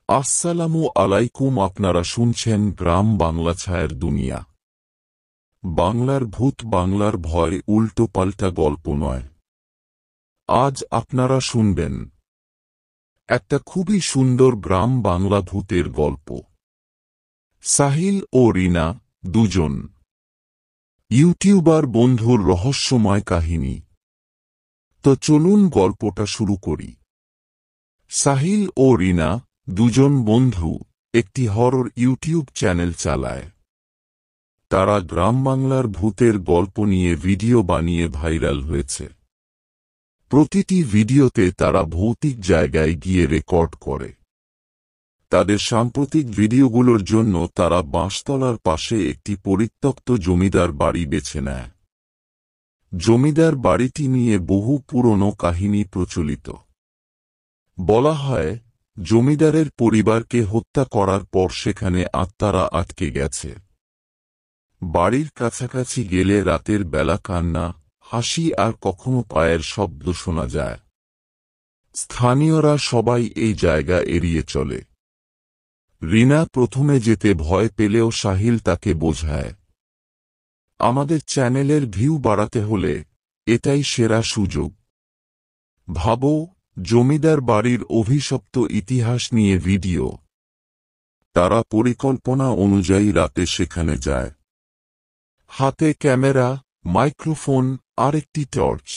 আসসালামু আলাইকুম। আপনারা শুনছেন গ্রাম বাংলা ছায়ার দুনিয়া। বাংলার ভূত, বাংলার ভয়, উল্টো পাল্টা গল্প নয়। আজ আপনারা শুনবেন একটা খুবই সুন্দর গ্রাম বাংলা ভূতের গল্প। সাহিল ও রিনা দুজন ইউটিউবার বন্ধুর রহস্যময় কাহিনী। তো চলুন গল্পটা শুরু করি। সাহিল ও রিনা দুজন বন্ধু একটি হরর ইউটিউব চ্যানেল চালায়। তারা গ্রাম বাংলার ভূতের গল্প নিয়ে ভিডিও বানিয়ে ভাইরাল হয়েছে। প্রতিটি ভিডিওতে তারা ভৌতিক জায়গায় গিয়ে রেকর্ড করে। তাদের সাম্প্রতিক ভিডিওগুলোর জন্য তারা বাঁশতলার পাশে একটি পরিত্যক্ত জমিদার বাড়ি বেছে নেয়। জমিদার বাড়িটি নিয়ে বহু পুরনো কাহিনী প্রচলিত। বলা হয়, জমিদারের পরিবারকে হত্যা করার পর সেখানে আত্মারা আটকে গেছে। বাড়ির কাছাকাছি গেলে রাতের বেলা কান্না, হাসি আর কখনো পায়ের শব্দ শোনা যায়। স্থানীয়রা সবাই এই জায়গা এড়িয়ে চলে। রিনা প্রথমে যেতে ভয় পেলেও সাহিল তাকে বোঝায়, আমাদের চ্যানেলের ভিউ বাড়াতে হলে এটাই সেরা সুযোগ। ভাবো, জমিদার বাড়ির অভিশপ্ত ইতিহাস নিয়ে ভিডিও। তারা পরিকল্পনা অনুযায়ী রাতে সেখানে যায়। হাতে ক্যামেরা, মাইক্রোফোন আর একটি টর্চ।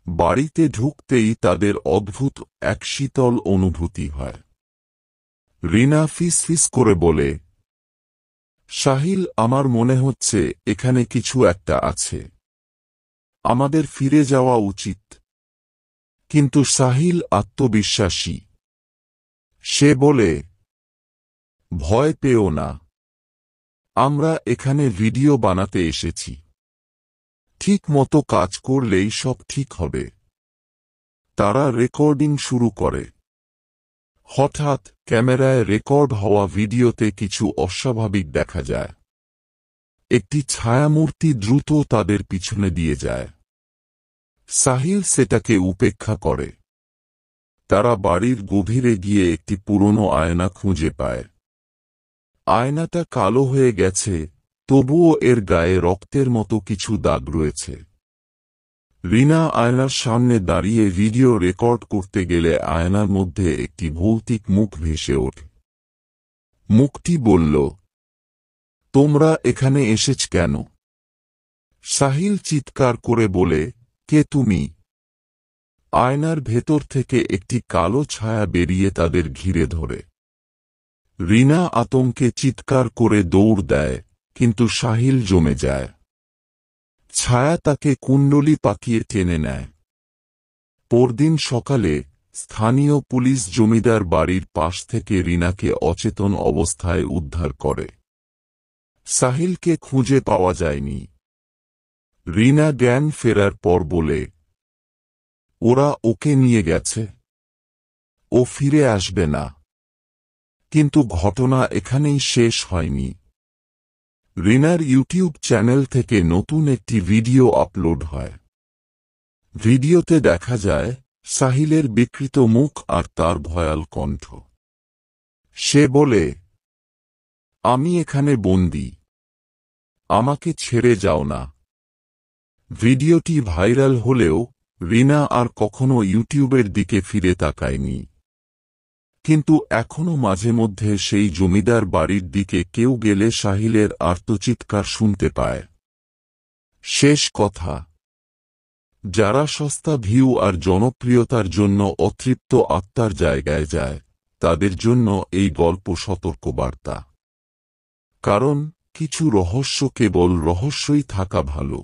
বাড়িতে ঢুকতেই তাদের অদ্ভুত এক শীতল অনুভূতি হয়। রিনা ফিসফিস করে বলে, সাহিল, আমার মনে হচ্ছে এখানে কিছু একটা আছে। আমাদের ফিরে যাওয়া উচিত। কিন্তু সাহিল আত্মবিশ্বাসী। সে বলে, ভয় পেও না। আমরা এখানে ভিডিও বানাতে এসেছি। ঠিক মতো কাজ করলেই সব ঠিক হবে। তারা রেকর্ডিং শুরু করে। হঠাৎ ক্যামেরায় রেকর্ড হওয়া ভিডিওতে কিছু অস্বাভাবিক দেখা যায়। একটি ছায়ামূর্তি দ্রুত তাদের পিছনে দিয়ে যায়। সাহিল সেটাকে উপেক্ষা করে। তারা বাড়ির গভীরে গিয়ে একটি পুরনো আয়না খুঁজে পায়। আয়নাটা কালো হয়ে গেছে, তবুও এর গায়ে রক্তের মতো কিছু দাগ রয়েছে। রিনা আয়নার সামনে দাঁড়িয়ে ভিডিও রেকর্ড করতে গেলে আয়নার মধ্যে একটি ভৌতিক মুখ ভেসে ওঠে। মুখটি বলল, তোমরা এখানে এসেছ কেন? সাহিল চিৎকার করে বলে, কে তুমি? আয়নার ভেতর থেকে একটি কালো ছায়া বেরিয়ে তাদের ঘিরে ধরে। রিনা আতঙ্কে চিৎকার করে দৌড় দেয়, কিন্তু সাহিল জমে যায়। ছায়া তাকে কুণ্ডলি পাকিয়ে টেনে নেয়। পরদিন সকালে স্থানীয় পুলিশ জমিদার বাড়ির পাশ থেকে রিনাকে অচেতন অবস্থায় উদ্ধার করে। সাহিলকে খুঁজে পাওয়া যায়নি। রিনা জ্ঞান ফেরার পর বলে, ওরা ওকে নিয়ে গেছে। ও ফিরে আসবে না। কিন্তু ঘটনা এখানেই শেষ হয়নি। রিনার ইউটিউব চ্যানেল থেকে নতুন একটি ভিডিও আপলোড হয়। ভিডিওতে দেখা যায় সাহিলের বিকৃত মুখ আর তার ভয়াল কণ্ঠ। সে বলে, আমি এখানে বন্দী। আমাকে ছেড়ে যাও না। ভিডিওটি ভাইরাল হলেও রিনা আর কখনো ইউটিউবের দিকে ফিরে তাকায়নি। কিন্তু এখনো মাঝে মধ্যে সেই জমিদার বাড়ির দিকে কেউ গেলে সাহিলের আর্তচিৎকার শুনতে পায়। শেষ কথা, যারা সস্তা ভিউ আর জনপ্রিয়তার জন্য অতৃপ্ত আত্মার জায়গায় যায়, তাদের জন্য এই গল্প সতর্কবার্তা। কারণ কিছু রহস্য কেবল রহস্যই থাকা ভালো।